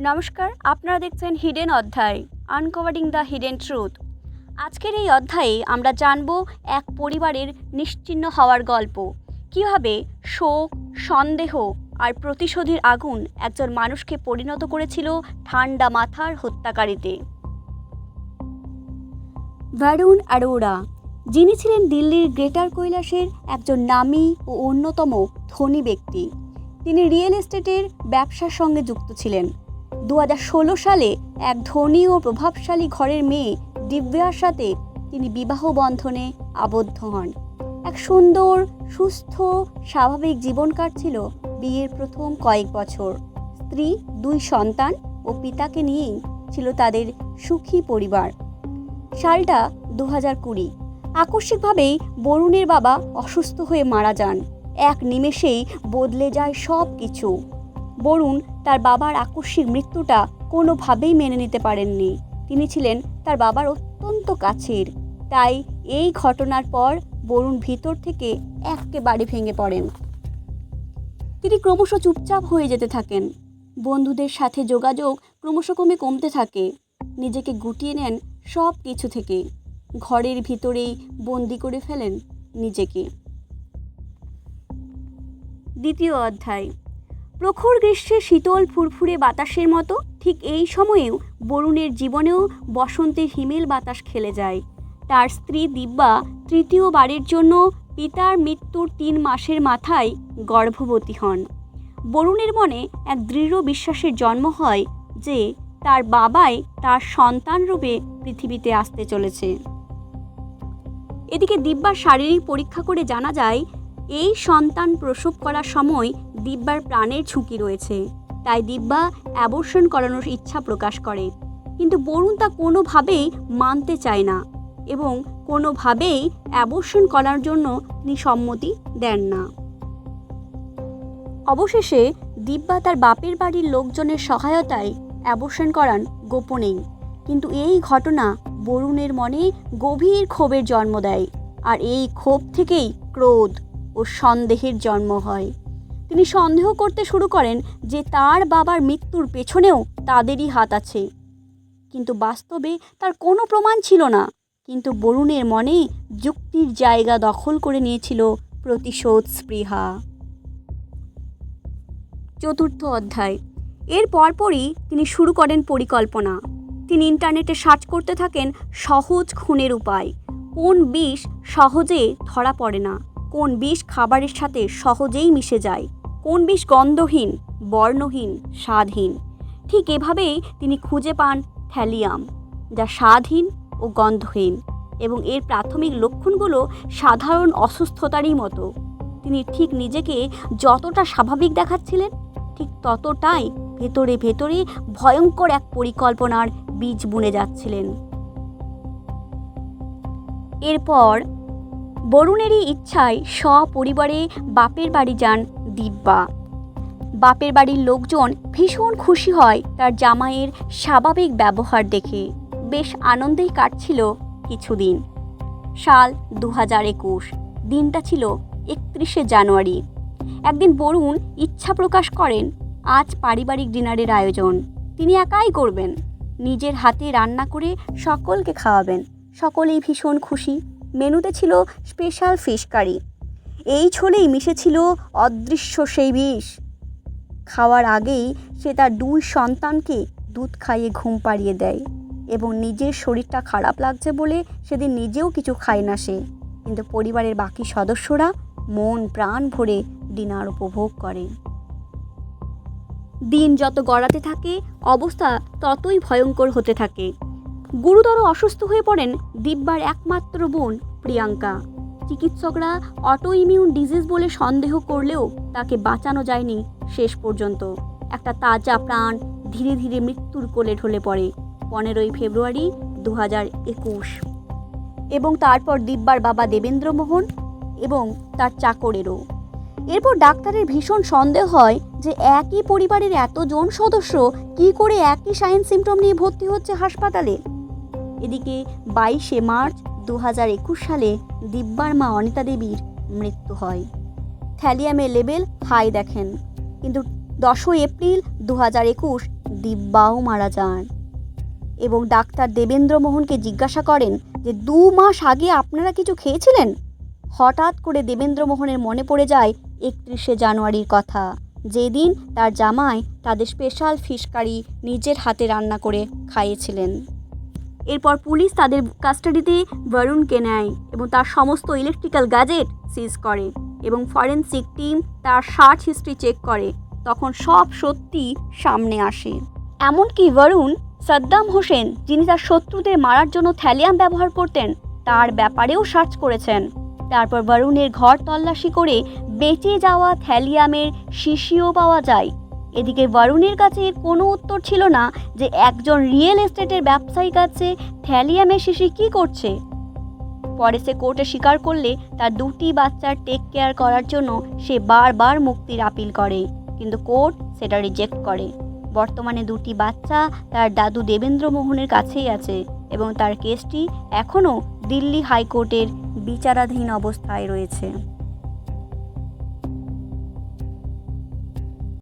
নমস্কার, আপনারা দেখছেন হিডেন অধ্যায়, আনকভারিং দ্য হিডেন ট্রুথ। আজকের এই অধ্যায়ে আমরা জানব এক পরিবারের নিশ্চিহ্ন হওয়ার গল্প। কীভাবে শোক, সন্দেহ আর প্রতিশোধের আগুন একজন মানুষকে পরিণত করেছিল ঠান্ডা মাথার হত্যাকারীতে। ভারুণ অরোরা, যিনি ছিলেন দিল্লির গ্রেটার কৈলাসের একজন নামী ও অন্যতম ধনী ব্যক্তি, তিনি রিয়েল এস্টেটের ব্যবসার সঙ্গে যুক্ত ছিলেন। 2016 সালে এক ধনী ও প্রভাবশালী ঘরের মেয়ে দিব্যার সাথে তিনি বিবাহ বন্ধনে আবদ্ধ হন। এক সুন্দর, সুস্থ, স্বাভাবিক জীবন কাটছিল বিয়ের প্রথম কয়েক বছর। স্ত্রী, 2 সন্তান ও পিতাকে নিয়েই ছিল তাদের সুখী পরিবার। সালটা 2020। আকস্মিকভাবেই বরুণের বাবা অসুস্থ হয়ে মারা যান। এক নিমেষেই বদলে যায় সব কিছু। বরুণ তার বাবার আকস্মিক মৃত্যুটা কোনোভাবেই মেনে নিতে পারেননি। তিনি ছিলেন তার বাবার অত্যন্ত কাছের। তাই এই ঘটনার পর বরুণ ভিতর থেকে একেবারে ভেঙে পড়েন। তিনি ক্রমশ চুপচাপ হয়ে যেতে থাকেন। বন্ধুদের সাথে যোগাযোগ ক্রমশ কমতে থাকে। নিজেকে গুটিয়ে নেন সব কিছু থেকে। ঘরের ভিতরেই বন্দি করে ফেলেন নিজেকে। দ্বিতীয় অধ্যায়। প্রখর গ্রীষ্মে শীতল ফুরফুরে বাতাসের মতো ঠিক এই সময়েও বরুণের জীবনেও বসন্তের হিমেল বাতাস খেলে যায়। তার স্ত্রী দিব্যা তৃতীয়বারের জন্য পিতার মৃত্যুর 3 মাসের মাথায় গর্ভবতী হন। বরুণের মনে এক দৃঢ় বিশ্বাসের জন্ম হয় যে তার বাবাই তার সন্তান রূপে পৃথিবীতে আসতে চলেছে। এদিকে দিব্যার শারীরিক পরীক্ষা করে জানা যায় এই সন্তান প্রসব করার সময় দিব্যার প্রাণের ঝুঁকি রয়েছে। তাই দিব্যা অ্যাবর্শন করানোর ইচ্ছা প্রকাশ করে, কিন্তু বরুণ তা কোনোভাবেই মানতে চায় না এবং কোনোভাবেই অ্যাবর্শন করার জন্য তিনি সম্মতি দেন না। অবশেষে দিব্যা তার বাপের বাড়ির লোকজনের সহায়তায় অ্যাবর্শন করান গোপনেই। কিন্তু এই ঘটনা বরুণের মনে গভীর ক্ষোভের জন্ম দেয়, আর এই ক্ষোভ থেকেই ক্রোধ ও সন্দেহের জন্ম হয়। তিনি সন্দেহ করতে শুরু করেন যে তার বাবার মৃত্যুর পেছনেও তাদেরই হাত আছে, কিন্তু বাস্তবে তার কোনো প্রমাণ ছিল না। কিন্তু বরুণের মনে যুক্তির জায়গা দখল করে নিয়েছিল প্রতিশোধ স্পৃহা। চতুর্থ অধ্যায়। এর পরপরই তিনি শুরু করেন পরিকল্পনা। তিনি ইন্টারনেটে সার্চ করতে থাকেন সহজ খুনের উপায়। কোন বিষ সহজে ধরা পড়ে না, কোন বিষ খাবারের সাথে সহজেই মিশে যায়, কোন বিষ গন্ধহীন, বর্ণহীন, স্বাদহীন। ঠিক এভাবেই তিনি খুঁজে পান থ্যালিয়াম, যা স্বাদহীন ও গন্ধহীন, এবং এর প্রাথমিক লক্ষণগুলো সাধারণ অসুস্থতারই মতো। তিনি ঠিক নিজেকে যতটা স্বাভাবিক দেখাচ্ছিলেন, ঠিক ততটাই ভেতরে ভেতরে ভয়ঙ্কর এক পরিকল্পনার বীজ বুনে যাচ্ছিলেন। এরপর বরুণেরই ইচ্ছায় সপরিবারে বাপের বাড়ি যান দিব্যা। বাপের বাড়ির লোকজন ভীষণ খুশি হয় তার জামাইয়ের স্বাভাবিক ব্যবহার দেখে। বেশ আনন্দেই কাটছিল কিছুদিন। সাল 2021। দিনটা ছিল 31শে জানুয়ারি। একদিন বরুণ ইচ্ছা প্রকাশ করেন আজ পারিবারিক ডিনারের আয়োজন তিনি একাই করবেন। নিজের হাতে রান্না করে সকলকে খাওয়াবেন। সকলেই ভীষণ খুশি। মেনুতে ছিল স্পেশাল ফিশ কারি। এই ঝোলেই মিশেছিল অদৃশ্য সেই বিষ। খাওয়ার আগেই সে তার 2 সন্তানকে দুধ খাইয়ে ঘুম পাড়িয়ে দেয়, এবং নিজের শরীরটা খারাপ লাগছে বলে সেদিন নিজেও কিছু খায় না সে। কিন্তু পরিবারের বাকি সদস্যরা মন প্রাণ ভরে ডিনার উপভোগ করে। দিন যত গড়াতে থাকে অবস্থা ততই ভয়ঙ্কর হতে থাকে। গুরুতর অসুস্থ হয়ে পড়েন দিব্যার একমাত্র বোন প্রিয়াঙ্কা। চিকিৎসকরা অটো ইমিউন ডিজিজ বলে সন্দেহ করলেও তাকে বাঁচানো যায়নি শেষ পর্যন্ত। একটা তাজা প্রাণ ধীরে ধীরে মৃত্যুর কোলে ঢলে পড়ে 15ই ফেব্রুয়ারি 2021। এবং তারপর দিব্যার বাবা দেবেন্দ্র মোহন এবং তার চাকরেরও। এরপর ডাক্তারের ভীষণ সন্দেহ হয় যে একই পরিবারের এতজন সদস্য কি করে একই সাইন সিমটম নিয়ে ভর্তি হচ্ছে হাসপাতালে। এদিকে 22শে মার্চ 2021 সালে দিব্যার মা অনিতা দেবীর মৃত্যু হয়। থ্যালিয়ামের লেভেল হাই দেখেন, কিন্তু 10 এপ্রিল 2021 দিব্যাও মারা যান। এবং ডাক্তার দেবেন্দ্র মোহনকে জিজ্ঞাসা করেন যে 2 মাস আগে আপনারা কিছু খেয়েছিলেন? হঠাৎ করে দেবেন্দ্র মোহনের মনে পড়ে যায় 31শে জানুয়ারির কথা, যেদিন তার জামাই তাদের স্পেশাল ফিশ কারি নিজের হাতে রান্না করে খাইয়েছিলেন। এরপর পুলিশ তাদের কাস্টাডিতে বরুণকে নেয় এবং তার সমস্ত ইলেকট্রিক্যাল গ্যাজেট সিজ করে এবং ফরেনসিক টিম তার সার্চ হিস্ট্রি চেক করে। তখন সব সত্যি সামনে আসে। এমনকি বরুণ সাদ্দাম হোসেন, যিনি তার শত্রুদের মারার জন্য থ্যালিয়াম ব্যবহার করতেন, তার ব্যাপারেও সার্চ করেছেন। তারপর বরুণের ঘর তল্লাশি করে বেঁচে যাওয়া থ্যালিয়ামের শিশিও পাওয়া যায়। এদিকে বরুণের কাছে এর কোনো উত্তর ছিল না যে একজন রিয়েল এস্টেটের ব্যবসায়ী কাছে থ্যালিয়ামের শিশি কী করছে। পরে সে কোর্টে স্বীকার করলে তার 2টি বাচ্চার টেক কেয়ার করার জন্য সে বারবার মুক্তির আপিল করে, কিন্তু কোর্ট সেটা রিজেক্ট করে। বর্তমানে 2টি বাচ্চা তার দাদু দেবেন্দ্র মোহনের কাছেই আছে এবং তার কেসটি এখনও দিল্লি হাইকোর্টের বিচারাধীন অবস্থায় রয়েছে।